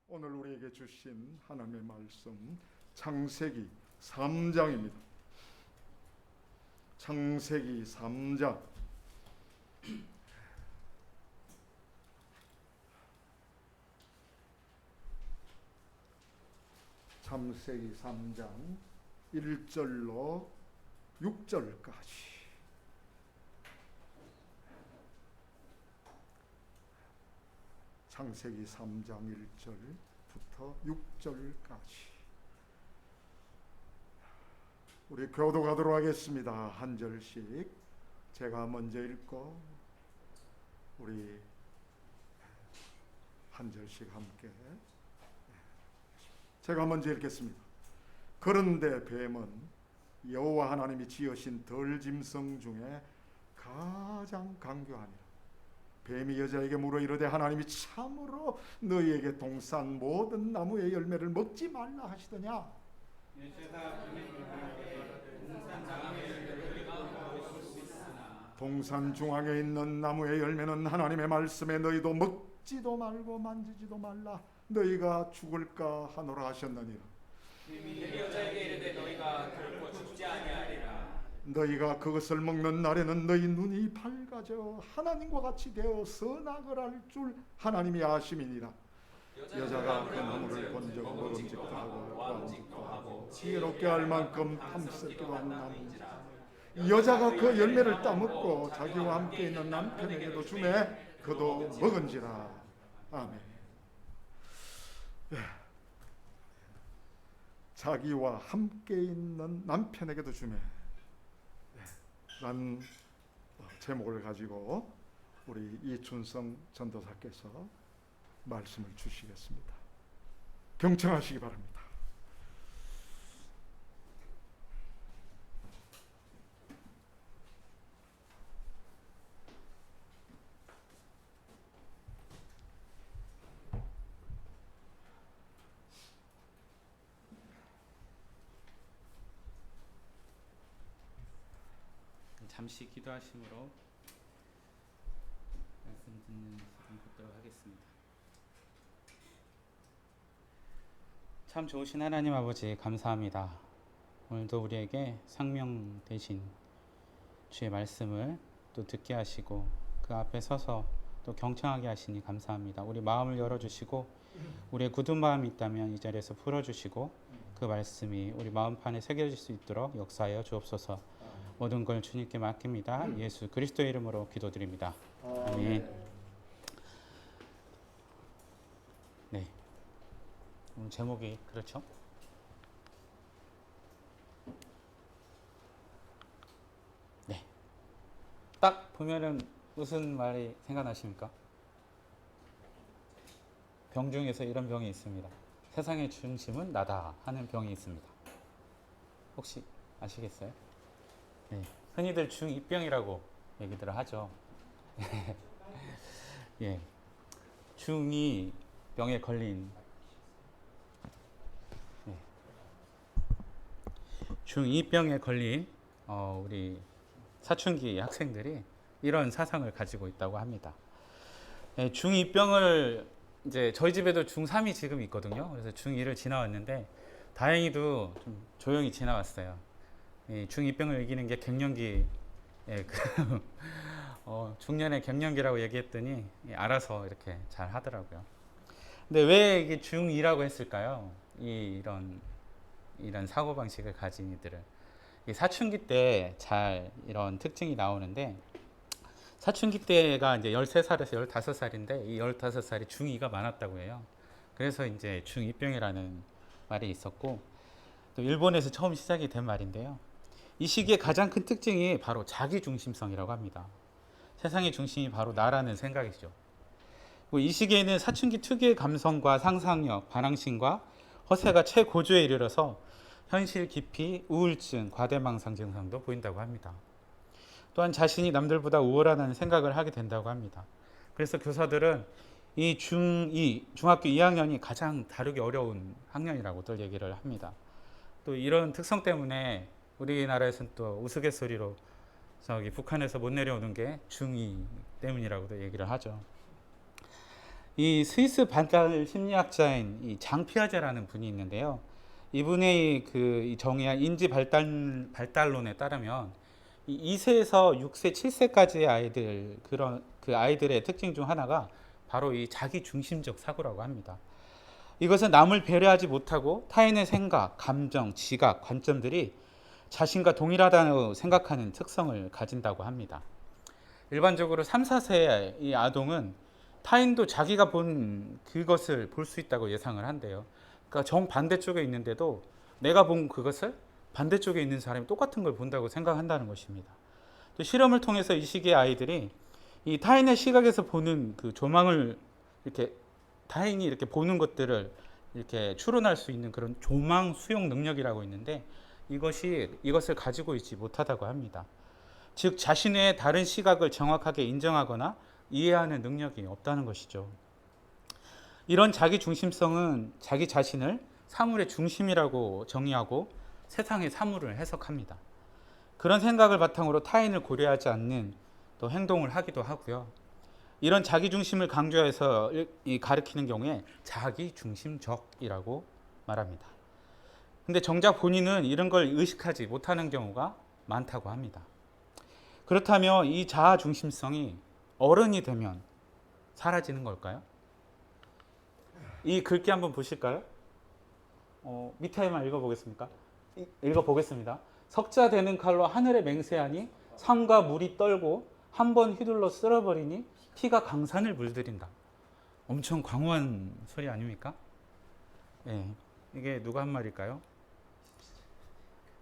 오늘 우리에게 주신 하나님의 말씀 창세기 3장입니다. 창세기 3장. 창세기 3장 1절로 6절까지. 창세기 3장 1절부터 6절까지 우리 교독하도록 하겠습니다. 한 절씩 제가 먼저 읽고 우리 한 절씩 함께 제가 먼저 읽겠습니다. 그런데 뱀은 여호와 하나님이 지으신 들짐승 중에 가장 강교하니라. 뱀이 여자에게 물어 이르되 하나님이 참으로 너희에게 동산 모든 나무의 열매를 먹지 말라 하시더냐. 동산 중앙에 있는 나무의 열매는 하나님의 말씀에 너희도 먹지도 말고 만지지도 말라 너희가 죽을까 하노라 하셨느니라. 여자에게 이르되 너희가 결코 죽지 아니하리라. 너희가 그것을 먹는 날에는 너희 눈이 밝아져 하나님과 같이 되어 선악을 알 줄 하나님이 아심이니라. 여자가 그 나무를 본 적 먹음직도 하고 보암직도 하고 지혜롭게 할 만큼 탐스럽기도 한 나무인지라. 여자가 그 열매를 따먹고 자기와 함께 있는 남편에게도 주매 그도 먹은지라. 아멘. 자기와 함께 있는 남편에게도 주매 라는 제목을 가지고 우리 이춘성 전도사께서 말씀을 주시겠습니다. 경청하시기 바랍니다. 잠시 기도하심으로 말씀 듣는 시간 갖도록 하겠습니다. 참 좋으신 하나님 아버지 감사합니다. 오늘도 우리에게 생명 되신 주의 말씀을 또 듣게 하시고 그 앞에 서서 또 경청하게 하시니 감사합니다. 우리 마음을 열어주시고 우리의 굳은 마음이 있다면 이 자리에서 풀어주시고 그 말씀이 우리 마음판에 새겨질 수 있도록 역사하여 주옵소서. 모든 걸 주님께 맡깁니다. 예수 그리스도의 이름으로 기도드립니다. 아멘. 네. 오늘 제목이 그렇죠? 네. 딱 보면은 무슨 말이 생각나십니까? 병 중에서 이런 병이 있습니다. 세상의 중심은 나다 하는 병이 있습니다. 혹시 아시겠어요? 네, 흔히들 중2병이라고 얘기들을 하죠. 예, 중2병에 걸린 중2병에 걸린 우리 사춘기 학생들이 이런 사상을 가지고 있다고 합니다. 예, 중2병을 이제 저희 집에도 중3이 지금 있거든요. 그래서 중2를 지나왔는데 다행히도 좀 조용히 지나왔어요. 중2병을 이기는 게 갱년기, 중년의 갱년기라고 얘기했더니 알아서 이렇게 잘 하더라고요. 근데 왜 이게 중2라고 했을까요? 이런 사고방식을 가진 이들을. 사춘기 때 잘 이런 특징이 나오는데, 사춘기 때가 이제 13살에서 15살인데, 이 15살이 중2가 많았다고 해요. 그래서 이제 중2병이라는 말이 있었고, 또 일본에서 처음 시작이 된 말인데요. 이 시기의 가장 큰 특징이 바로 자기중심성이라고 합니다. 세상의 중심이 바로 나라는 생각이죠. 이 시기에는 사춘기 특유의 감성과 상상력, 반항심과 허세가 최고조에 이르러서 현실 기피, 우울증, 과대망상 증상도 보인다고 합니다. 또한 자신이 남들보다 우월하다는 생각을 하게 된다고 합니다. 그래서 교사들은 이 중2, 중학교 2학년이 가장 다루기 어려운 학년이라고들 얘기를 합니다. 또 이런 특성 때문에 우리나라에서는 또 우스갯소리로 북한에서 못 내려오는 게 중2 때문이라고도 얘기를 하죠. 이 스위스 반달 심리학자인 이 장 피아제라는 분이 있는데요. 이분의 이 정의한 인지 발달론에 따르면 이 2세에서 6세, 7세까지의 아이들 그런 그 아이들의 특징 중 하나가 바로 이 자기 중심적 사고라고 합니다. 이것은 남을 배려하지 못하고 타인의 생각, 감정, 지각, 관점들이 자신과 동일하다고 생각하는 특성을 가진다고 합니다. 일반적으로 3, 4세의 이 아동은 타인도 자기가 본 그것을 볼 수 있다고 예상을 한대요. 그러니까 정반대쪽에 있는데도 내가 본 그것을 반대쪽에 있는 사람이 똑같은 걸 본다고 생각한다는 것입니다. 또 실험을 통해서 이 시기의 아이들이 이 타인의 시각에서 보는 그 조망을 이렇게 타인이 이렇게 보는 것들을 이렇게 추론할 수 있는 그런 조망 수용 능력이라고 있는데 이것을 가지고 있지 못하다고 합니다. 즉 자신의 다른 시각을 정확하게 인정하거나 이해하는 능력이 없다는 것이죠. 이런 자기 중심성은 자기 자신을 사물의 중심이라고 정의하고 세상의 사물을 해석합니다. 그런 생각을 바탕으로 타인을 고려하지 않는 또 행동을 하기도 하고요. 이런 자기 중심을 강조해서 가리키는 경우에 자기 중심적이라고 말합니다. 근데 정작 본인은 이런 걸 의식하지 못하는 경우가 많다고 합니다. 그렇다면 이 자아 중심성이 어른이 되면 사라지는 걸까요? 이 글귀 한번 보실까요? 밑에만 읽어보겠습니까? 읽어보겠습니다. 석자 되는 칼로 하늘에 맹세하니 산과 물이 떨고 한 번 휘둘러 쓸어버리니 피가 강산을 물들인다. 엄청 광호한 소리 아닙니까? 네, 이게 누가 한 말일까요?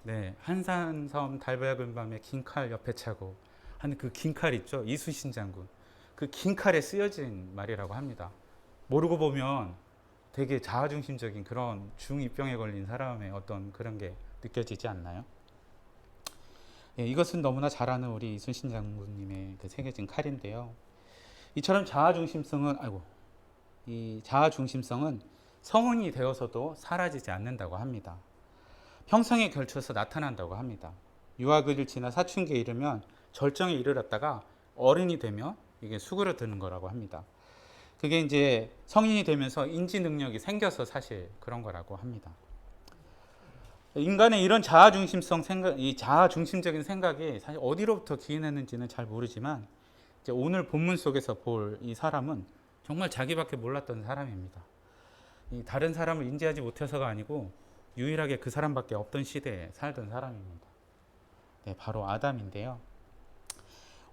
네, 한산섬 달배학은 밤에 긴 칼 옆에 차고 하는 그 긴 칼 있죠? 이순신 장군. 그 긴 칼에 쓰여진 말이라고 합니다. 모르고 보면 되게 자아중심적인 그런 중2병에 걸린 사람의 어떤 그런 게 느껴지지 않나요? 예, 이것은 너무나 잘 아는 우리 이순신 장군님의 그 새겨진 칼인데요. 이처럼 이 자아중심성은 성인이 되어서도 사라지지 않는다고 합니다. 평생에 걸쳐서 나타난다고 합니다. 유아기를 지나 사춘기에 이르면 절정에 이르렀다가 어른이 되면 이게 수그러드는 거라고 합니다. 그게 이제 성인이 되면서 인지 능력이 생겨서 사실 그런 거라고 합니다. 인간의 이런 이 자아중심적인 생각이 사실 어디로부터 기인했는지는 잘 모르지만 이제 오늘 본문 속에서 볼 이 사람은 정말 자기밖에 몰랐던 사람입니다. 이 다른 사람을 인지하지 못해서가 아니고 유일하게 그 사람밖에 없던 시대에 살던 사람입니다. 네, 바로 아담인데요.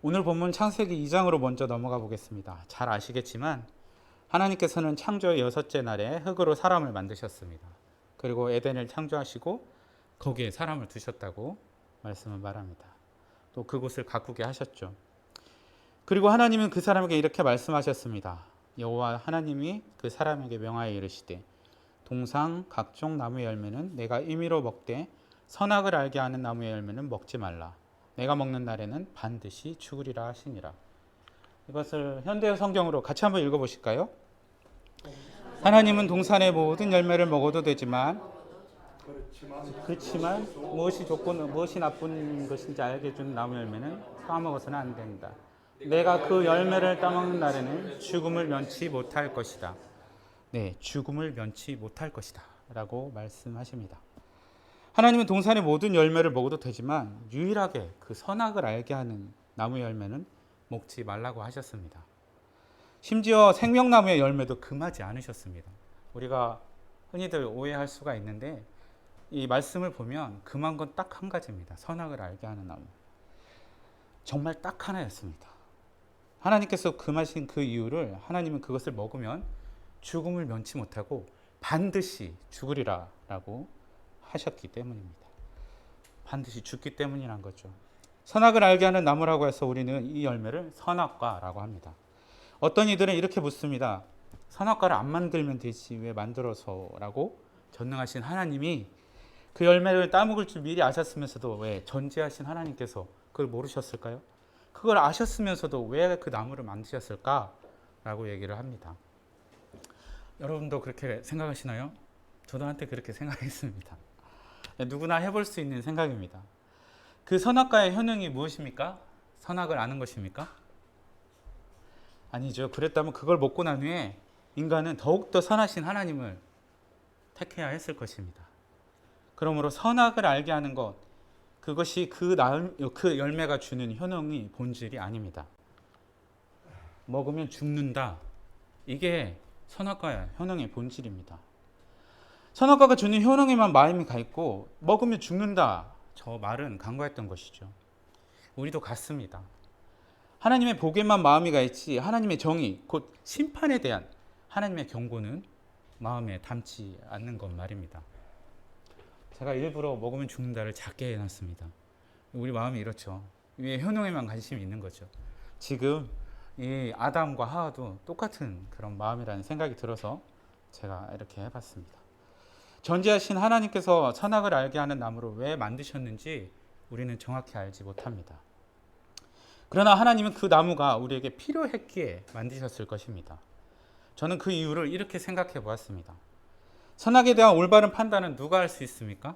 오늘 본문 창세기 2장으로 먼저 넘어가 보겠습니다. 잘 아시겠지만 하나님께서는 창조의 6째 날에 흙으로 사람을 만드셨습니다. 그리고 에덴을 창조하시고 거기에 사람을 두셨다고 말씀을 말합니다. 또 그곳을 가꾸게 하셨죠. 그리고 하나님은 그 사람에게 이렇게 말씀하셨습니다. 여호와 하나님이 그 사람에게 명하여 이르시되 동상 각종 나무의 열매는 내가 임의로 먹되 선악을 알게 하는 나무의 열매는 먹지 말라. 내가 먹는 날에는 반드시 죽으리라 하시니라. 이것을 현대 성경으로 같이 한번 읽어보실까요? 하나님은 동산의 모든 열매를 먹어도 되지만 그렇지만 무엇이 나쁜 것인지 알게 해주는 나무 열매는 따먹어서는 안 된다. 내가 그 열매를 따먹는 날에는 죽음을 면치 못할 것이다. 네, 죽음을 면치 못할 것이다 라고 말씀하십니다. 하나님은 동산의 모든 열매를 먹어도 되지만 유일하게 그 선악을 알게 하는 나무 열매는 먹지 말라고 하셨습니다. 심지어 생명나무의 열매도 금하지 않으셨습니다. 우리가 흔히들 오해할 수가 있는데 이 말씀을 보면 금한 건 딱 한 가지입니다. 선악을 알게 하는 나무. 정말 딱 하나였습니다. 하나님께서 금하신 그 이유를 하나님은 그것을 먹으면 죽음을 면치 못하고 반드시 죽으리라 라고 하셨기 때문입니다. 반드시 죽기 때문이란 거죠. 선악을 알게 하는 나무라고 해서 우리는 이 열매를 선악과라고 합니다. 어떤 이들은 이렇게 묻습니다. 선악과를 안 만들면 되지 왜 만들어서 라고 전능하신 하나님이 그 열매를 따먹을 줄 미리 아셨으면서도 왜 전지하신 하나님께서 그걸 모르셨을까요? 그걸 아셨으면서도 왜 그 나무를 만드셨을까? 라고 얘기를 합니다. 여러분도 그렇게 생각하시나요? 저도 한때 그렇게 생각했습니다. 누구나 해볼 수 있는 생각입니다. 그 선악과의 효능이 무엇입니까? 선악을 아는 것입니까? 아니죠. 그랬다면 그걸 먹고 난 후에 인간은 더욱더 선하신 하나님을 택해야 했을 것입니다. 그러므로 선악을 알게 하는 것, 그것이 그 열매가 주는 효능이 본질이 아닙니다. 먹으면 죽는다. 이게 선악과의 효능의 본질입니다. 선악과가 주는 효능에만 마음이 가 있고 먹으면 죽는다. 저 말은 간과했던 것이죠. 우리도 같습니다. 하나님의 복에만 마음이 가 있지 하나님의 정의, 곧 심판에 대한 하나님의 경고는 마음에 담지 않는 것 말입니다. 제가 일부러 먹으면 죽는다를 작게 해놨습니다. 우리 마음이 이렇죠. 위에 효능에만 관심이 있는 거죠. 지금 이 아담과 하와도 똑같은 그런 마음이라는 생각이 들어서 제가 이렇게 해봤습니다. 전지하신 하나님께서 선악을 알게 하는 나무를 왜 만드셨는지 우리는 정확히 알지 못합니다. 그러나 하나님은 그 나무가 우리에게 필요했기에 만드셨을 것입니다. 저는 그 이유를 이렇게 생각해 보았습니다. 선악에 대한 올바른 판단은 누가 할 수 있습니까?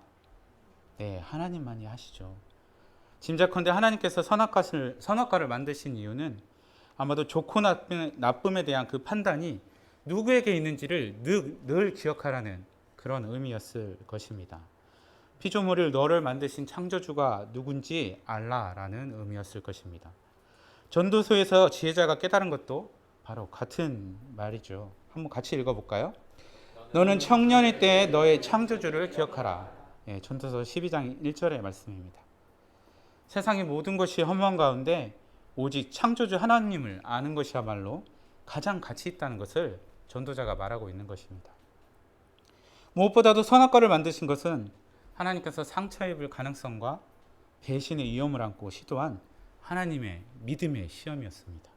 네, 하나님만이 하시죠. 짐작컨대 하나님께서 선악과를 만드신 이유는 아마도 좋고 나쁨에 대한 그 판단이 누구에게 있는지를 늘 기억하라는 그런 의미였을 것입니다. 피조물을 너를 만드신 창조주가 누군지 알라라는 의미였을 것입니다. 전도서에서 지혜자가 깨달은 것도 바로 같은 말이죠. 한번 같이 읽어볼까요? 너는 청년일 때 너의 창조주를 기억하라. 예, 전도서 12장 1절의 말씀입니다. 세상의 모든 것이 허무한 가운데 오직 창조주 하나님을 아는 것이야말로 가장 가치 있다는 것을 전도자가 말하고 있는 것입니다. 무엇보다도 선악과를 만드신 것은 하나님께서 상처 입을 가능성과 배신의 위험을 안고 시도한 하나님의 믿음의 시험이었습니다.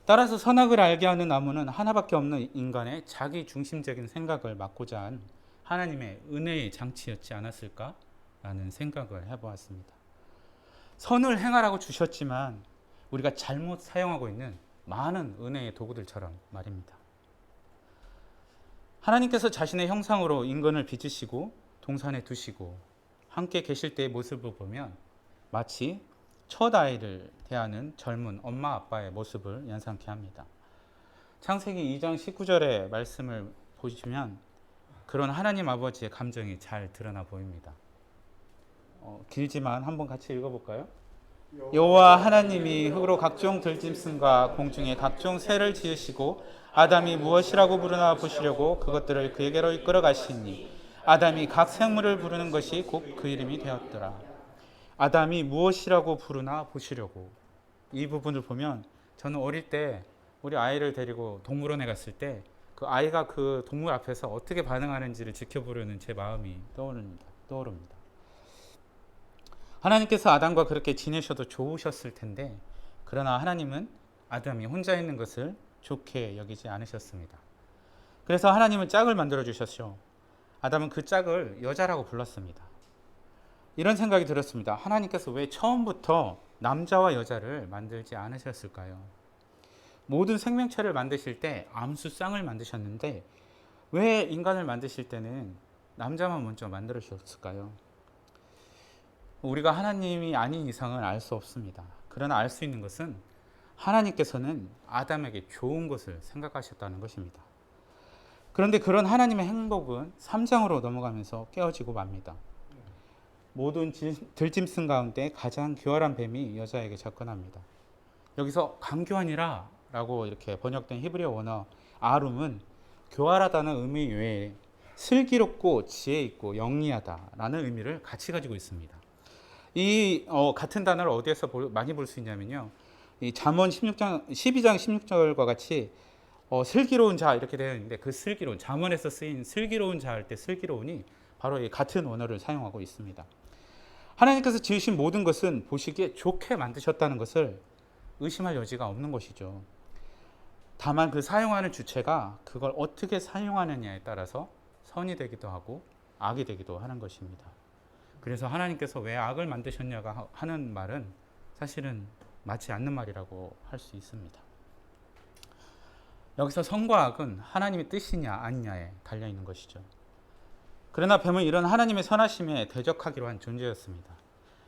따라서 선악을 알게 하는 나무는 하나밖에 없는 인간의 자기 중심적인 생각을 막고자 한 하나님의 은혜의 장치였지 않았을까라는 생각을 해보았습니다. 선을 행하라고 주셨지만 우리가 잘못 사용하고 있는 많은 은혜의 도구들처럼 말입니다. 하나님께서 자신의 형상으로 인간을 빚으시고 동산에 두시고 함께 계실 때의 모습을 보면 마치 첫 아이를 대하는 젊은 엄마 아빠의 모습을 연상케 합니다. 창세기 2장 19절의 말씀을 보시면 그런 하나님 아버지의 감정이 잘 드러나 보입니다. 길지만 한번 같이 읽어볼까요? 여호와 하나님이 흙으로 각종 들짐승과 공중의 각종 새를 지으시고 아담이 무엇이라고 부르나 보시려고 그것들을 그에게로 이끌어 가시니 아담이 각 생물을 부르는 것이 곧 그 이름이 되었더라. 아담이 무엇이라고 부르나 보시려고. 이 부분을 보면 저는 어릴 때 우리 아이를 데리고 동물원에 갔을 때 그 아이가 그 동물 앞에서 어떻게 반응하는지를 지켜보려는 제 마음이 떠오릅니다. 하나님께서 아담과 그렇게 지내셔도 좋으셨을 텐데 그러나 하나님은 아담이 혼자 있는 것을 좋게 여기지 않으셨습니다. 그래서 하나님은 짝을 만들어 주셨죠. 아담은 그 짝을 여자라고 불렀습니다. 이런 생각이 들었습니다. 하나님께서 왜 처음부터 남자와 여자를 만들지 않으셨을까요? 모든 생명체를 만드실 때 암수 쌍을 만드셨는데 왜 인간을 만드실 때는 남자만 먼저 만들으셨을까요? 우리가 하나님이 아닌 이상은 알 수 없습니다. 그러나 알 수 있는 것은 하나님께서는 아담에게 좋은 것을 생각하셨다는 것입니다. 그런데 그런 하나님의 행복은 3장으로 넘어가면서 깨어지고 맙니다. 모든 들짐승 가운데 가장 교활한 뱀이 여자에게 접근합니다. 여기서 강교한이라 라고 이렇게 번역된 히브리어 원어 아룸은 교활하다는 의미 외에 슬기롭고 지혜 있고 영리하다라는 의미를 같이 가지고 있습니다. 이 같은 단어를 어디에서 많이 볼 수 있냐면요. 이 잠언 12장 16절과 같이 슬기로운 자 이렇게 되어 있는데 그 슬기로운 잠언에서 쓰인 슬기로운 자 할 때 슬기로운이 바로 이 같은 원어를 사용하고 있습니다. 하나님께서 지으신 모든 것은 보시기에 좋게 만드셨다는 것을 의심할 여지가 없는 것이죠. 다만 그 사용하는 주체가 그걸 어떻게 사용하느냐에 따라서 선이 되기도 하고 악이 되기도 하는 것입니다. 그래서 하나님께서 왜 악을 만드셨냐가 하는 말은 사실은 맞지 않는 말이라고 할 수 있습니다. 여기서 선과 악은 하나님의 뜻이냐 아니냐에 달려 있는 것이죠. 그러나 뱀은 이런 하나님의 선하심에 대적하기로 한 존재였습니다.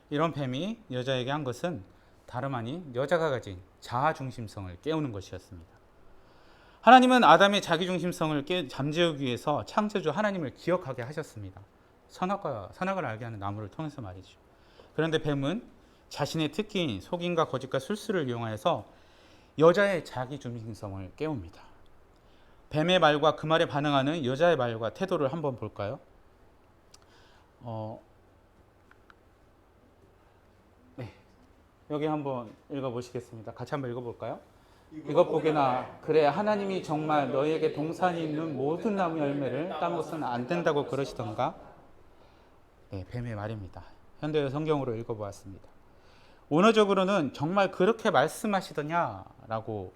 이런 뱀이 여자에게 한 것은 다름 아닌 여자가 가진 자아 중심성을 깨우는 것이었습니다. 하나님은 아담의 자기중심성을 잠재우기 위해서 창조주 하나님을 기억하게 하셨습니다. 선악을 알게 하는 나무를 통해서 말이죠. 그런데 뱀은 자신의 특기인 속임과 거짓과 술수를 이용하여서 여자의 자기중심성을 깨웁니다. 뱀의 말과 그 말에 반응하는 여자의 말과 태도를 한번 볼까요? 네, 여기 한번 읽어보시겠습니다. 같이 한번 읽어볼까요? 이것 보게나 그래 하나님이 정말 너희에게 동산이 있는 모든 나무 열매를 따먹어서는 안 된다고 그러시던가? 네, 뱀의 말입니다. 현대 성경으로 읽어보았습니다. 원어적으로는 정말 그렇게 말씀하시더냐라고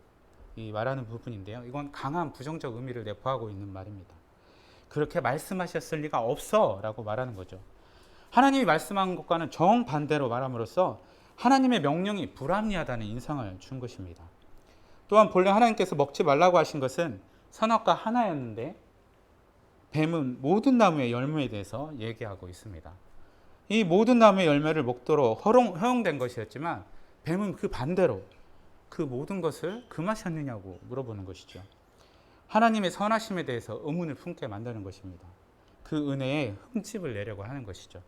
말하는 부분인데요. 이건 강한 부정적 의미를 내포하고 있는 말입니다. 그렇게 말씀하셨을 리가 없어 라고 말하는 거죠. 하나님이 말씀한 것과는 정반대로 말함으로써 하나님의 명령이 불합리하다는 인상을 준 것입니다. 또한 본래 하나님께서 먹지 말라고 하신 것은 선악과 하나였는데 뱀은 모든 나무의 열매에 대해서 얘기하고 있습니다. 이 모든 나무의 열매를 먹도록 허용된 것이었지만 뱀은 그 반대로 그 모든 것을 금하셨느냐고 물어보는 것이죠. 하나님의 선하심에 대해서 의문을 품게 만드는 것입니다. 그 은혜에 흠집을 내려고 하는 것이죠.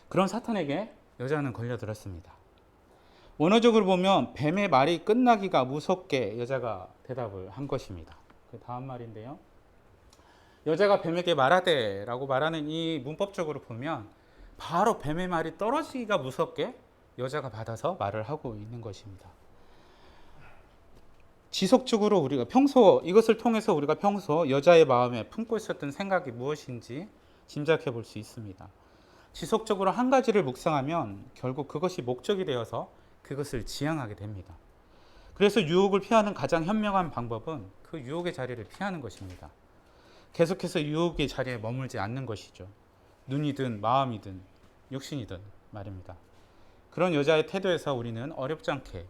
그런 사탄에게 여자는 걸려들었습니다. 원어적으로 보면 뱀의 말이 끝나기가 무섭게 여자가 대답을 한 것입니다. 그 다음 말인데요. 여자가 뱀에게 말하되 라고 말하는 이 문법적으로 보면 바로 뱀의 말이 떨어지기가 무섭게 여자가 받아서 말을 하고 있는 것입니다. 지속적으로 우리가 이것을 통해서 우리가 평소 여자의 마음에 품고 있었던 생각이 무엇인지 짐작해 볼 수 있습니다. 지속적으로 한 가지를 묵상하면 결국 그것이 목적이 되어서 그것을 지향하게 됩니다. 그래서 유혹을 피하는 가장 현명한 방법은 그 유혹의 자리를 피하는 것입니다. 계속해서 유혹의 자리에 머물지 않는 것이죠. 눈이든 마음이든 육신이든 말입니다. 그런 여자의 태도에서 우리는 어렵지 않게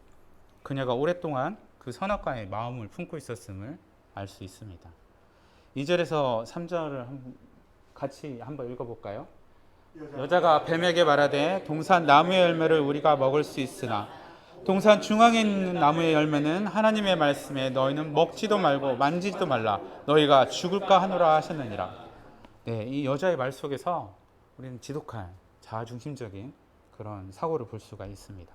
그녀가 오랫동안 그 선악과의 마음을 품고 있었음을 알 수 있습니다. 2절에서 3절을 같이 한번 읽어볼까요? 여자가 뱀에게 말하되 동산 나무의 열매를 우리가 먹을 수 있으나 동산 중앙에 있는 나무의 열매는 하나님의 말씀에 너희는 먹지도 말고 만지지도 말라 너희가 죽을까 하노라 하셨느니라. 네, 이 여자의 말 속에서 우리는 지독한 자아중심적인 그런 사고를 볼 수가 있습니다.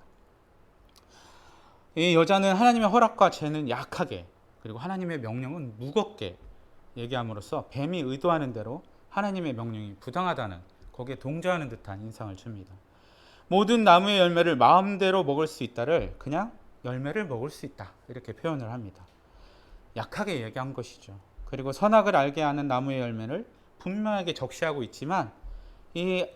이 여자는 하나님의 허락과 죄는 약하게 그리고 하나님의 명령은 무겁게 얘기함으로써 뱀이 의도하는 대로 하나님의 명령이 부당하다는 거기에 동조하는 듯한 인상을 줍니다. 모든 나무의 열매를 마음대로 먹을 수 있다를 그냥 열매를 먹을 수 있다 이렇게 표현을 합니다. 약하게 얘기한 것이죠. 그리고 선악을 알게 하는 나무의 열매를 분명하게 적시하고 있지만 이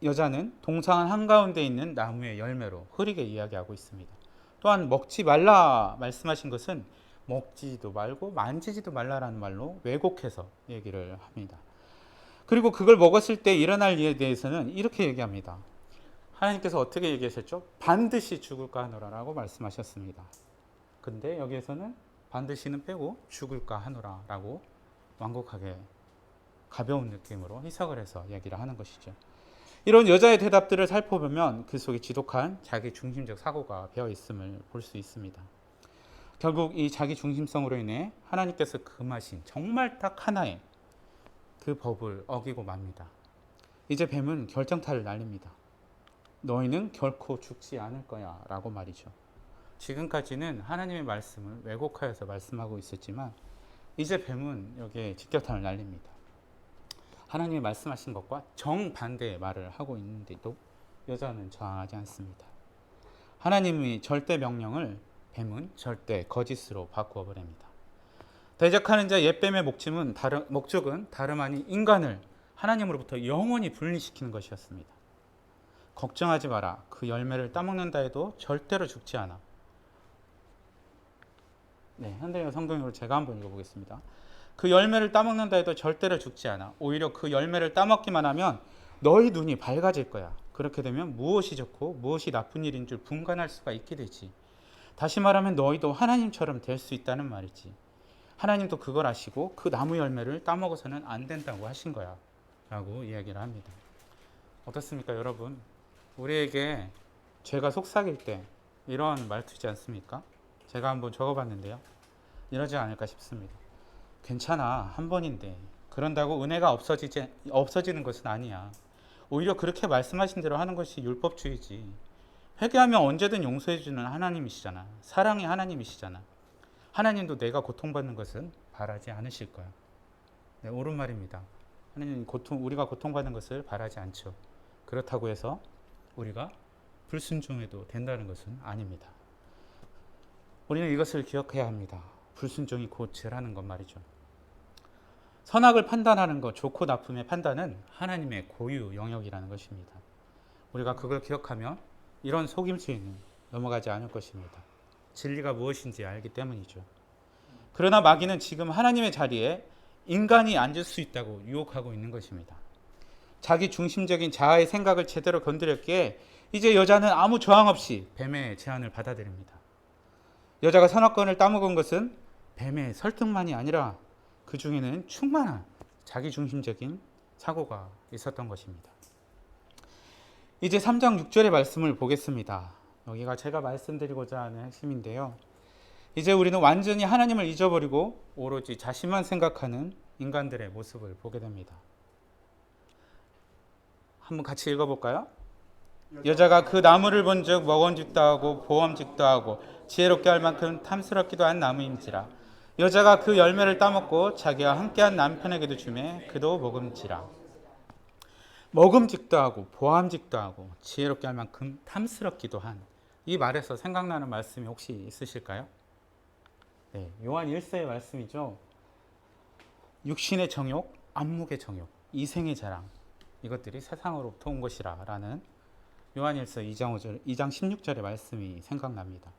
여자는 동산 한가운데 있는 나무의 열매로 흐리게 이야기하고 있습니다. 또한 먹지 말라 말씀하신 것은 먹지도 말고 만지지도 말라라는 말로 왜곡해서 얘기를 합니다. 그리고 그걸 먹었을 때 일어날 일에 대해서는 이렇게 얘기합니다. 하나님께서 어떻게 얘기하셨죠? 반드시 죽을까 하노라라고 말씀하셨습니다. 근데 여기에서는 반드시는 빼고 죽을까 하노라라고 완곡하게 가벼운 느낌으로 해석을 해서 얘기를 하는 것이죠. 이런 여자의 대답들을 살펴보면 그 속에 지독한 자기 중심적 사고가 배어 있음을 볼 수 있습니다. 결국 이 자기 중심성으로 인해 하나님께서 금하신 정말 딱 하나의 그 법을 어기고 맙니다. 이제 뱀은 결정타를 날립니다. 너희는 결코 죽지 않을 거야 라고 말이죠. 지금까지는 하나님의 말씀을 왜곡하여서 말씀하고 있었지만 이제 뱀은 여기에 직격탄을 날립니다. 하나님이 말씀하신 것과 정반대의 말을 하고 있는데도 여자는 저항하지 않습니다. 하나님의 절대 명령을 뱀은 절대 거짓으로 바꾸어 버립니다. 대적하는 자 옛뱀의 목적은 다름 아닌 인간을 하나님으로부터 영원히 분리시키는 것이었습니다. 걱정하지 마라. 그 열매를 따먹는다 해도 절대로 죽지 않아. 네, 현대의 성경으로 제가 한번 읽어보겠습니다. 그 열매를 따먹는다 해도 절대로 죽지 않아. 오히려 그 열매를 따먹기만 하면 너희 눈이 밝아질 거야. 그렇게 되면 무엇이 좋고 무엇이 나쁜 일인 줄 분간할 수가 있게 되지. 다시 말하면 너희도 하나님처럼 될 수 있다는 말이지. 하나님도 그걸 아시고 그 나무 열매를 따먹어서는 안 된다고 하신 거야 라고 이야기를 합니다. 어떻습니까 여러분? 우리에게 죄가 속삭일 때 이런 말투지 않습니까? 제가 한번 적어봤는데요. 이러지 않을까 싶습니다. 괜찮아, 한 번인데. 그런다고 은혜가 없어지는 것은 아니야. 오히려 그렇게 말씀하신 대로 하는 것이 율법주의지. 회개하면 언제든 용서해 주는 하나님이시잖아. 사랑의 하나님이시잖아. 하나님도 내가 고통받는 것은 바라지 않으실 거야. 네, 옳은 말입니다. 하나님 우리가 고통받는 것을 바라지 않죠. 그렇다고 해서 우리가 불순종해도 된다는 것은 아닙니다. 우리는 이것을 기억해야 합니다. 불순종이 곧 죄라는 것 말이죠. 선악을 판단하는 것, 좋고 나쁨의 판단은 하나님의 고유 영역이라는 것입니다. 우리가 그걸 기억하면 이런 속임수에는 넘어가지 않을 것입니다. 진리가 무엇인지 알기 때문이죠. 그러나 마귀는 지금 하나님의 자리에 인간이 앉을 수 있다고 유혹하고 있는 것입니다. 자기 중심적인 자아의 생각을 제대로 건드렸기에 이제 여자는 아무 저항 없이 뱀의 제안을 받아들입니다. 여자가 선악과를 따먹은 것은 뱀의 설득만이 아니라 그 중에는 충만한 자기 중심적인 사고가 있었던 것입니다. 이제 3장 6절의 말씀을 보겠습니다. 여기가 제가 말씀드리고자 하는 핵심인데요. 이제 우리는 완전히 하나님을 잊어버리고 오로지 자신만 생각하는 인간들의 모습을 보게 됩니다. 한번 같이 읽어볼까요? 여자가 그 나무를 본즉 먹은직도 하고 보암직도 하고 지혜롭게 할 만큼 탐스럽기도 한 나무인지라. 여자가 그 열매를 따먹고 자기와 함께한 남편에게도 주매 그도 먹음지라. 먹음직도 하고 보암직도 하고 지혜롭게 할 만큼 탐스럽기도 한, 이 말에서 생각나는 말씀이 혹시 있으실까요? 네, 요한 1서의 말씀이죠. 육신의 정욕, 안목의 정욕, 이생의 자랑, 이것들이 세상으로부터 온 것이라 라는 요한 1서 2장 16절의 말씀이 생각납니다.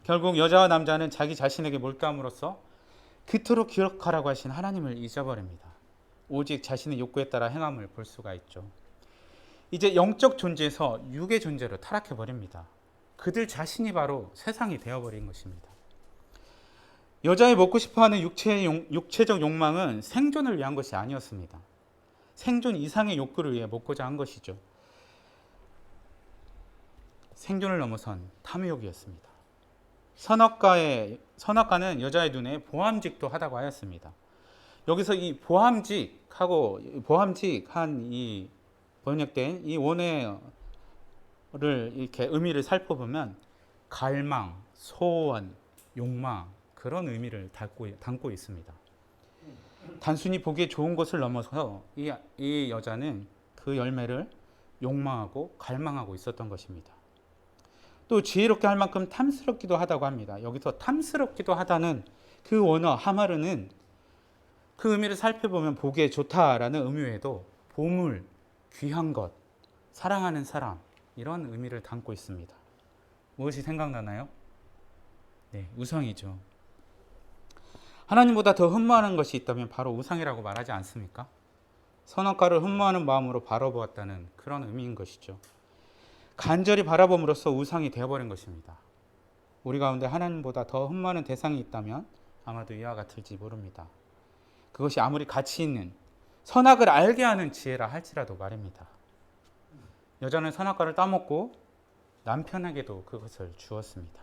결국 여자와 남자는 자기 자신에게 몰두함으로써 그토록 기억하라고 하신 하나님을 잊어버립니다. 오직 자신의 욕구에 따라 행함을 볼 수가 있죠. 이제 영적 존재에서 육의 존재로 타락해버립니다. 그들 자신이 바로 세상이 되어버린 것입니다. 여자의 먹고 싶어하는 육체적 욕망은 생존을 위한 것이 아니었습니다. 생존 이상의 욕구를 위해 먹고자 한 것이죠. 생존을 넘어선 탐욕이었습니다. 선악과는 여자의 눈에 보암직도 하다고 하였습니다. 여기서 이 보암직한 이 번역된 이 원어를 이렇게 의미를 살펴보면 갈망, 소원, 욕망, 그런 의미를 담고 있습니다. 단순히 보기에 좋은 것을 넘어서 이 여자는 그 열매를 욕망하고 갈망하고 있었던 것입니다. 또 지혜롭게 할 만큼 탐스럽기도 하다고 합니다. 여기서 탐스럽기도 하다는 그 원어 하마르는 그 의미를 살펴보면 보기에 좋다라는 의미 외에도 보물, 귀한 것, 사랑하는 사람, 이런 의미를 담고 있습니다. 무엇이 생각나나요? 네, 우상이죠. 하나님보다 더 흠모하는 것이 있다면 바로 우상이라고 말하지 않습니까? 선악과를 흠모하는 마음으로 바라보았다는 그런 의미인 것이죠. 간절히 바라봄으로써 우상이 되어버린 것입니다. 우리 가운데 하나님보다 더 흠모하는 대상이 있다면 아마도 이와 같을지 모릅니다. 그것이 아무리 가치 있는 선악을 알게 하는 지혜라 할지라도 말입니다. 여자는 선악과를 따먹고 남편에게도 그것을 주었습니다.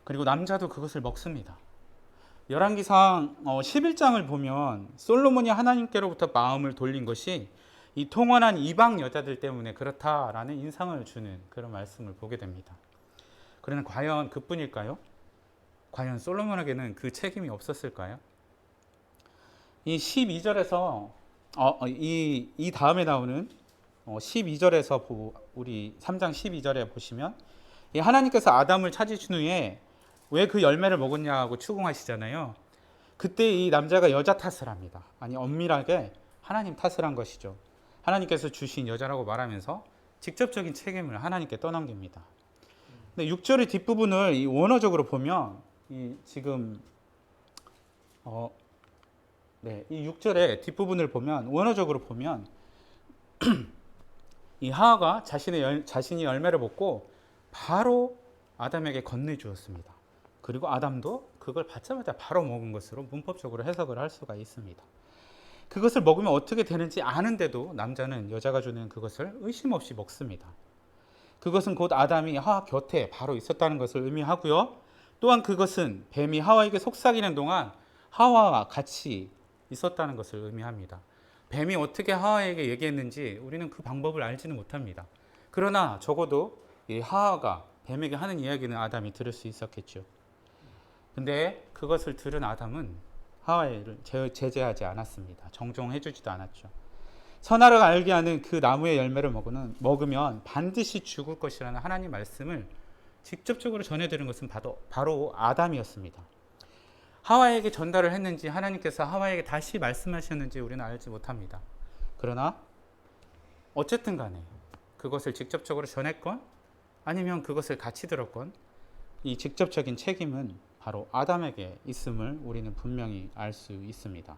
그리고 남자도 그것을 먹습니다. 열왕기상 11장을 보면 솔로몬이 하나님께로부터 마음을 돌린 것이 이 통혼한 이방 여자들 때문에 그렇다라는 인상을 주는 그런 말씀을 보게 됩니다. 그러나 과연 그뿐일까요? 과연 솔로몬에게는 그 책임이 없었을까요? 이 12절에서 이 다음에 나오는 12절에서 우리 3장 12절에 보시면 이 하나님께서 아담을 찾으신 후에 왜 그 열매를 먹었냐고 추궁하시잖아요. 그때 이 남자가 여자 탓을 합니다. 아니, 엄밀하게 하나님 탓을 한 것이죠. 하나님께서 주신 여자라고 말하면서 직접적인 책임을 하나님께 떠넘깁니다. 근데 6절의 뒷부분을 이 원어적으로 보면 이 6절의 뒷부분을 보면 원어적으로 보면 이 하와가 자신이 열매를 먹고 바로 아담에게 건네주었습니다. 그리고 아담도 그걸 받자마자 바로 먹은 것으로 문법적으로 해석을 할 수가 있습니다. 그것을 먹으면 어떻게 되는지 아는데도 남자는 여자가 주는 그것을 의심 없이 먹습니다. 그것은 곧 아담이 하와 곁에 바로 있었다는 것을 의미하고요. 또한 그것은 뱀이 하와에게 속삭이는 동안 하와와 같이 있었다는 것을 의미합니다. 뱀이 어떻게 하와에게 얘기했는지 우리는 그 방법을 알지는 못합니다. 그러나 적어도 이 하와가 뱀에게 하는 이야기는 아담이 들을 수 있었겠죠. 근데 그것을 들은 아담은 하와를 제재하지 않았습니다. 정정해주지도 않았죠. 선악을 알게 하는 그 나무의 열매를 먹으면 반드시 죽을 것이라는 하나님 말씀을 직접적으로 전해드린 것은 바로 아담이었습니다. 하와에게 전달을 했는지 하나님께서 하와에게 다시 말씀하셨는지 우리는 알지 못합니다. 그러나 어쨌든 간에 그것을 직접적으로 전했건 아니면 그것을 같이 들었건 이 직접적인 책임은 바로 아담에게 있음을 우리는 분명히 알 수 있습니다.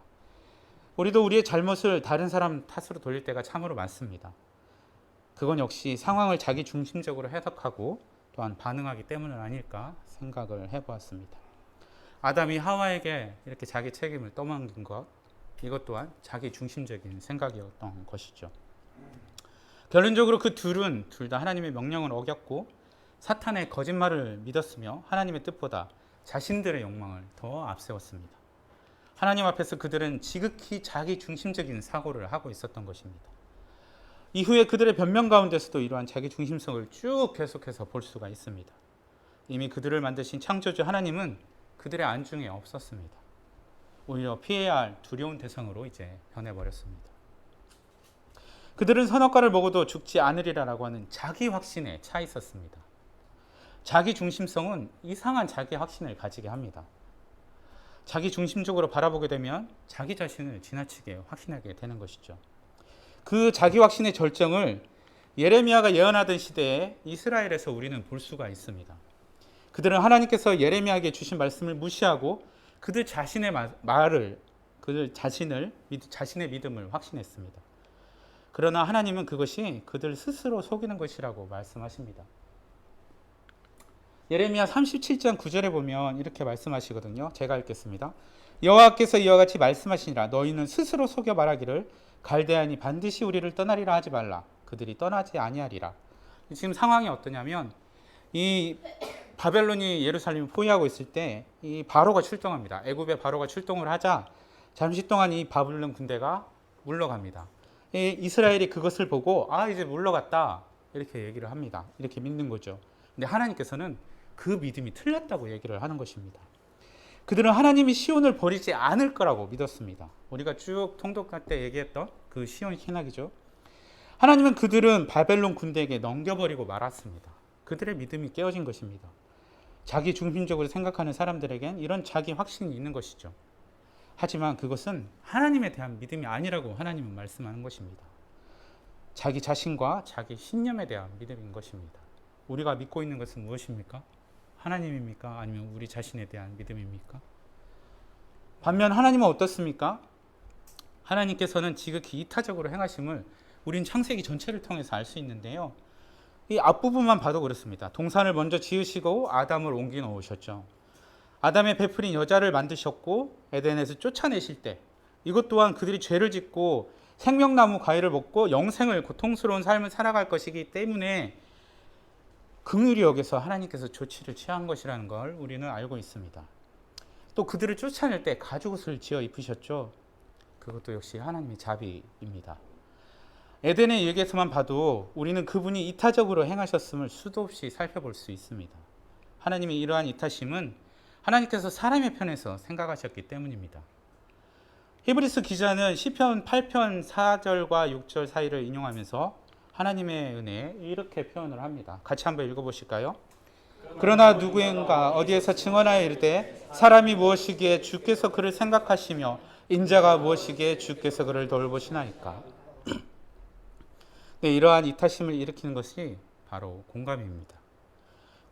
우리도 우리의 잘못을 다른 사람 탓으로 돌릴 때가 참으로 많습니다. 그건 역시 상황을 자기 중심적으로 해석하고 또한 반응하기 때문은 아닐까 생각을 해보았습니다. 아담이 하와에게 이렇게 자기 책임을 떠넘긴 것, 이것 또한 자기 중심적인 생각이었던 것이죠. 결론적으로 그 둘은 둘 다 하나님의 명령을 어겼고 사탄의 거짓말을 믿었으며 하나님의 뜻보다 자신들의 욕망을 더 앞세웠습니다. 하나님 앞에서 그들은 지극히 자기 중심적인 사고를 하고 있었던 것입니다. 이후에 그들의 변명 가운데서도 이러한 자기 중심성을 쭉 계속해서 볼 수가 있습니다. 이미 그들을 만드신 창조주 하나님은 그들의 안중에 없었습니다. 오히려 피해야 할 두려운 대상으로 이제 변해버렸습니다. 그들은 선악과를 먹어도 죽지 않으리라라고 하는 자기 확신에 차 있었습니다. 자기 중심성은 이상한 자기 확신을 가지게 합니다. 자기 중심적으로 바라보게 되면 자기 자신을 지나치게 확신하게 되는 것이죠. 그 자기 확신의 절정을 예레미야가 예언하던 시대에 이스라엘에서 우리는 볼 수가 있습니다. 그들은 하나님께서 예레미야에게 주신 말씀을 무시하고 그들 자신의 말을, 그들 자신의 믿음을 확신했습니다. 그러나 하나님은 그것이 그들 스스로 속이는 것이라고 말씀하십니다. 예레미야 37장 9절에 보면 이렇게 말씀하시거든요. 제가 읽겠습니다. 여호와께서 이와 같이 말씀하시니라. 너희는 스스로 속여 말하기를 갈대아인이 반드시 우리를 떠나리라 하지 말라. 그들이 떠나지 아니하리라. 지금 상황이 어떠냐면 이 바벨론이 예루살렘을 포위하고 있을 때 이 바로가 출동합니다. 애굽의 바로가 출동을 하자 잠시 동안 이 바벨론 군대가 물러갑니다. 이스라엘이 그것을 보고 이제 물러갔다 이렇게 얘기를 합니다. 이렇게 믿는 거죠. 근데 하나님께서는 그 믿음이 틀렸다고 얘기를 하는 것입니다. 그들은 하나님이 시온을 버리지 않을 거라고 믿었습니다. 우리가 쭉 통독할 때 얘기했던 그 시온 신학이죠. 하나님은 그들은 바벨론 군대에게 넘겨버리고 말았습니다. 그들의 믿음이 깨어진 것입니다. 자기 중심적으로 생각하는 사람들에겐 이런 자기 확신이 있는 것이죠. 하지만 그것은 하나님에 대한 믿음이 아니라고 하나님은 말씀하는 것입니다. 자기 자신과 자기 신념에 대한 믿음인 것입니다. 우리가 믿고 있는 것은 무엇입니까? 하나님입니까? 아니면 우리 자신에 대한 믿음입니까? 반면 하나님은 어떻습니까? 하나님께서는 지극히 이타적으로 행하심을 우린 창세기 전체를 통해서 알 수 있는데요. 이 앞부분만 봐도 그렇습니다. 동산을 먼저 지으시고 아담을 옮겨 놓으셨죠. 아담의 베풀인 여자를 만드셨고 에덴에서 쫓아내실 때 이것 또한 그들이 죄를 짓고 생명나무 과일을 먹고 영생을 고통스러운 삶을 살아갈 것이기 때문에 긍휼히 여겨서 하나님께서 조치를 취한 것이라는 걸 우리는 알고 있습니다. 또 그들을 쫓아낼 때 가죽옷을 지어 입히셨죠. 그것도 역시 하나님의 자비입니다. 에덴의 얘기에서만 봐도 우리는 그분이 이타적으로 행하셨음을 수도 없이 살펴볼 수 있습니다. 하나님의 이러한 이타심은 하나님께서 사람의 편에서 생각하셨기 때문입니다. 히브리서 기자는 시편 8편 4절과 6절 사이를 인용하면서 하나님의 은혜에 이렇게 표현을 합니다. 같이 한번 읽어보실까요? 그러나 누구인가 어디에서 증언하여 이르되 사람이 무엇이기에 주께서 그를 생각하시며 인자가 무엇이기에 주께서 그를 돌보시나이까. 네, 이러한 이타심을 일으키는 것이 바로 공감입니다.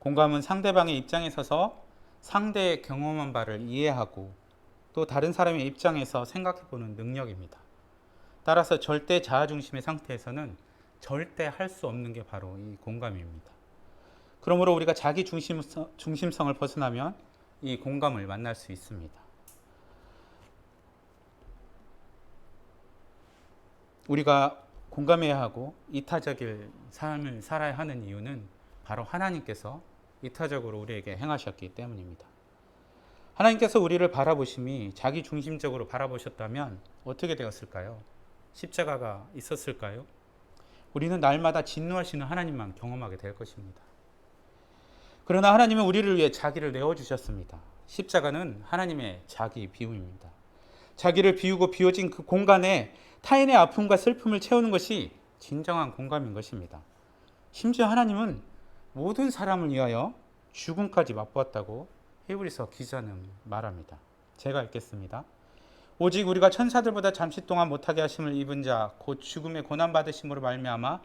공감은 상대방의 입장에 서서 상대의 경험한 바를 이해하고 또 다른 사람의 입장에서 생각해보는 능력입니다. 따라서 절대 자아중심의 상태에서는 절대 할 수 없는 게 바로 이 공감입니다. 그러므로 우리가 자기 중심성을 벗어나면 이 공감을 만날 수 있습니다. 우리가 공감해야 하고 이타적인 삶을 살아야 하는 이유는 바로 하나님께서 이타적으로 우리에게 행하셨기 때문입니다. 하나님께서 우리를 바라보심이 자기 중심적으로 바라보셨다면 어떻게 되었을까요? 십자가가 있었을까요? 우리는 날마다 진노하시는 하나님만 경험하게 될 것입니다. 그러나 하나님은 우리를 위해 자기를 내어주셨습니다. 십자가는 하나님의 자기 비움입니다. 자기를 비우고 비워진 그 공간에 타인의 아픔과 슬픔을 채우는 것이 진정한 공감인 것입니다. 심지어 하나님은 모든 사람을 위하여 죽음까지 맛보았다고 히브리서 기자는 말합니다. 제가 읽겠습니다. 오직 우리가 천사들보다 잠시 동안 못하게 하심을 입은 자 곧 죽음의 고난 받으심으로 말미암아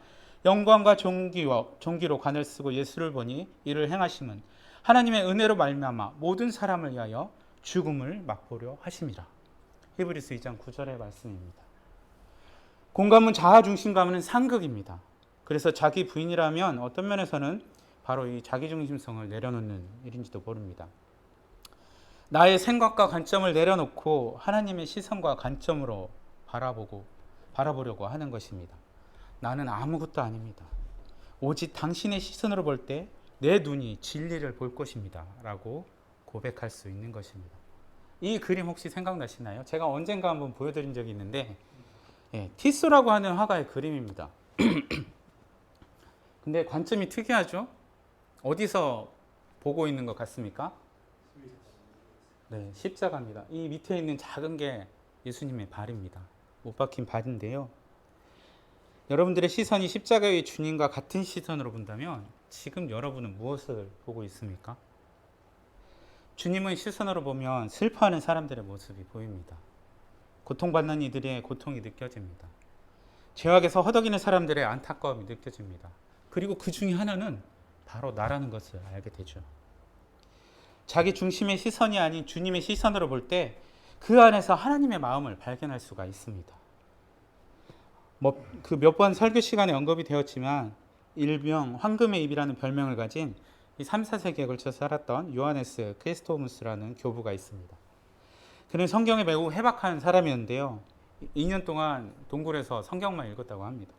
영광과 존귀로 관을 쓰고 예수를 보니 이를 행하심은 하나님의 은혜로 말미암아 모든 사람을 위하여 죽음을 맛보려 하심이라. 히브리서 2장 9절의 말씀입니다. 공감은 자아 중심감은 상극입니다. 그래서 자기 부인이라면 어떤 면에서는 바로 이 자기 중심성을 내려놓는 일인지도 모릅니다. 나의 생각과 관점을 내려놓고 하나님의 시선과 관점으로 바라보려고 하는 것입니다. 나는 아무것도 아닙니다. 오직 당신의 시선으로 볼 때 내 눈이 진리를 볼 것입니다. 라고 고백할 수 있는 것입니다. 이 그림 혹시 생각나시나요? 제가 언젠가 한번 보여드린 적이 있는데 티소라고 하는 화가의 그림입니다. 근데 관점이 특이하죠? 어디서 보고 있는 것 같습니까? 네, 십자가입니다. 이 밑에 있는 작은 게 예수님의 발입니다. 못 박힌 발인데요. 여러분들의 시선이 십자가의 주님과 같은 시선으로 본다면 지금 여러분은 무엇을 보고 있습니까? 주님의 시선으로 보면 슬퍼하는 사람들의 모습이 보입니다. 고통받는 이들의 고통이 느껴집니다. 죄악에서 허덕이는 사람들의 안타까움이 느껴집니다. 그리고 그 중에 하나는 바로 나라는 것을 알게 되죠. 자기 중심의 시선이 아닌 주님의 시선으로 볼 때 그 안에서 하나님의 마음을 발견할 수가 있습니다. 그 몇 번 설교 시간에 언급이 되었지만 일명 황금의 입이라는 별명을 가진 이 3, 4세기에 걸쳐 살았던 요하네스 크리스토무스라는 교부가 있습니다. 그는 성경에 매우 해박한 사람이었는데요. 2년 동안 동굴에서 성경만 읽었다고 합니다.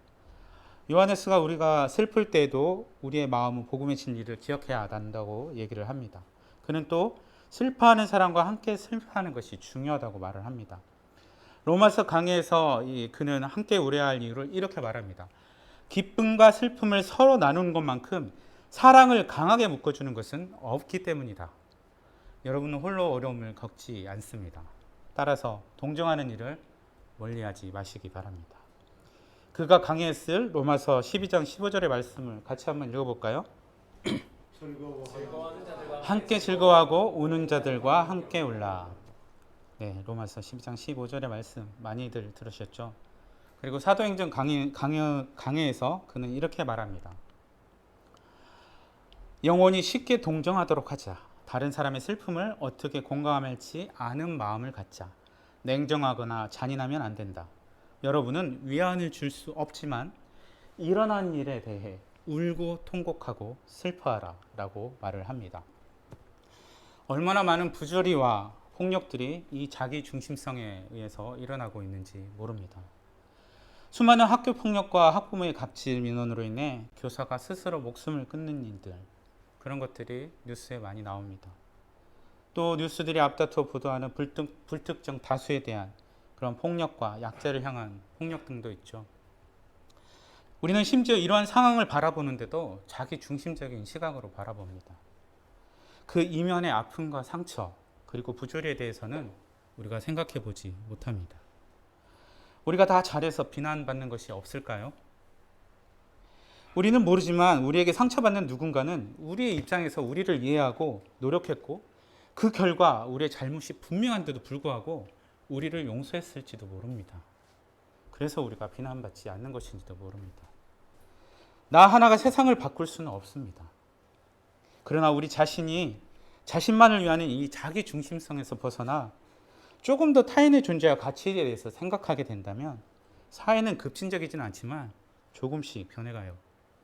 요하네스가 우리가 슬플 때에도 우리의 마음은 복음의 진리를 기억해야 한다고 얘기를 합니다. 그는 또 슬퍼하는 사람과 함께 슬퍼하는 것이 중요하다고 말을 합니다. 로마서 강해에서 그는 함께 우려야 할 이유를 이렇게 말합니다. 기쁨과 슬픔을 서로 나누는 것만큼 사랑을 강하게 묶어주는 것은 없기 때문이다. 여러분은 홀로 어려움을 겪지 않습니다. 따라서 동정하는 일을 멀리하지 마시기 바랍니다. 그가 강해했을 로마서 12장 15절의 말씀을 같이 한번 읽어볼까요? 함께 즐거워하고 우는 자들과 함께 울라. 네, 로마서 12장 15절의 말씀 많이들 들으셨죠? 그리고 사도행전 강해에서 그는 이렇게 말합니다. 영원히 쉽게 동정하도록 하자. 다른 사람의 슬픔을 어떻게 공감할지 아는 마음을 갖자. 냉정하거나 잔인하면 안 된다. 여러분은 위안을 줄 수 없지만 일어난 일에 대해 울고 통곡하고 슬퍼하라 라고 말을 합니다. 얼마나 많은 부조리와 폭력들이 이 자기 중심성에 의해서 일어나고 있는지 모릅니다. 수많은 학교 폭력과 학부모의 갑질 민원으로 인해 교사가 스스로 목숨을 끊는 일들, 그런 것들이 뉴스에 많이 나옵니다. 또 뉴스들이 앞다투어 보도하는 불특정 다수에 대한 그런 폭력과 약자를 향한 폭력 등도 있죠. 우리는 심지어 이러한 상황을 바라보는데도 자기 중심적인 시각으로 바라봅니다. 그 이면의 아픔과 상처 그리고 부조리에 대해서는 우리가 생각해 보지 못합니다. 우리가 다 잘해서 비난받는 것이 없을까요? 우리는 모르지만 우리에게 상처받는 누군가는 우리의 입장에서 우리를 이해하고 노력했고 그 결과 우리의 잘못이 분명한데도 불구하고 우리를 용서했을지도 모릅니다. 그래서 우리가 비난받지 않는 것인지도 모릅니다. 나 하나가 세상을 바꿀 수는 없습니다. 그러나 우리 자신만을 위하는 이 자기 중심성에서 벗어나 조금 더 타인의 존재와 가치에 대해서 생각하게 된다면 사회는 급진적이진 않지만 조금씩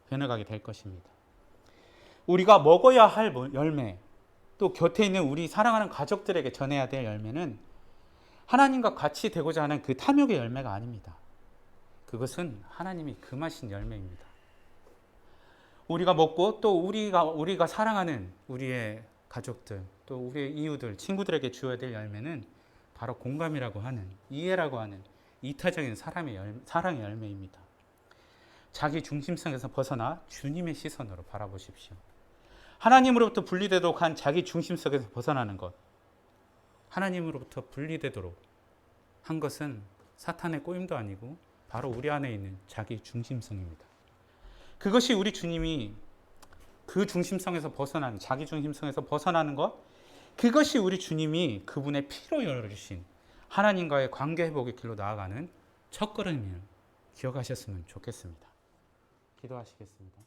변해가게 될 것입니다. 우리가 먹어야 할 열매, 또 곁에 있는 우리 사랑하는 가족들에게 전해야 될 열매는 하나님과 같이 되고자 하는 그 탐욕의 열매가 아닙니다. 그것은 하나님이 금하신 열매입니다. 우리가 먹고 또 우리가 사랑하는 우리의 가족들, 또 우리의 이웃들, 친구들에게 주어야 될 열매는 바로 공감이라고 하는, 이해라고 하는 이타적인 사랑의 열매입니다. 자기 중심성에서 벗어나 주님의 시선으로 바라보십시오. 하나님으로부터 분리되도록 한 자기 중심성에서 벗어나는 것, 하나님으로부터 분리되도록 한 것은 사탄의 꼬임도 아니고 바로 우리 안에 있는 자기 중심성입니다. 그것이 우리 주님이 그 중심성에서 벗어나는, 자기 중심성에서 벗어나는 것, 그것이 우리 주님이 그분의 피로 열어주신 하나님과의 관계 회복의 길로 나아가는 첫걸음임을 기억하셨으면 좋겠습니다. 기도하시겠습니다.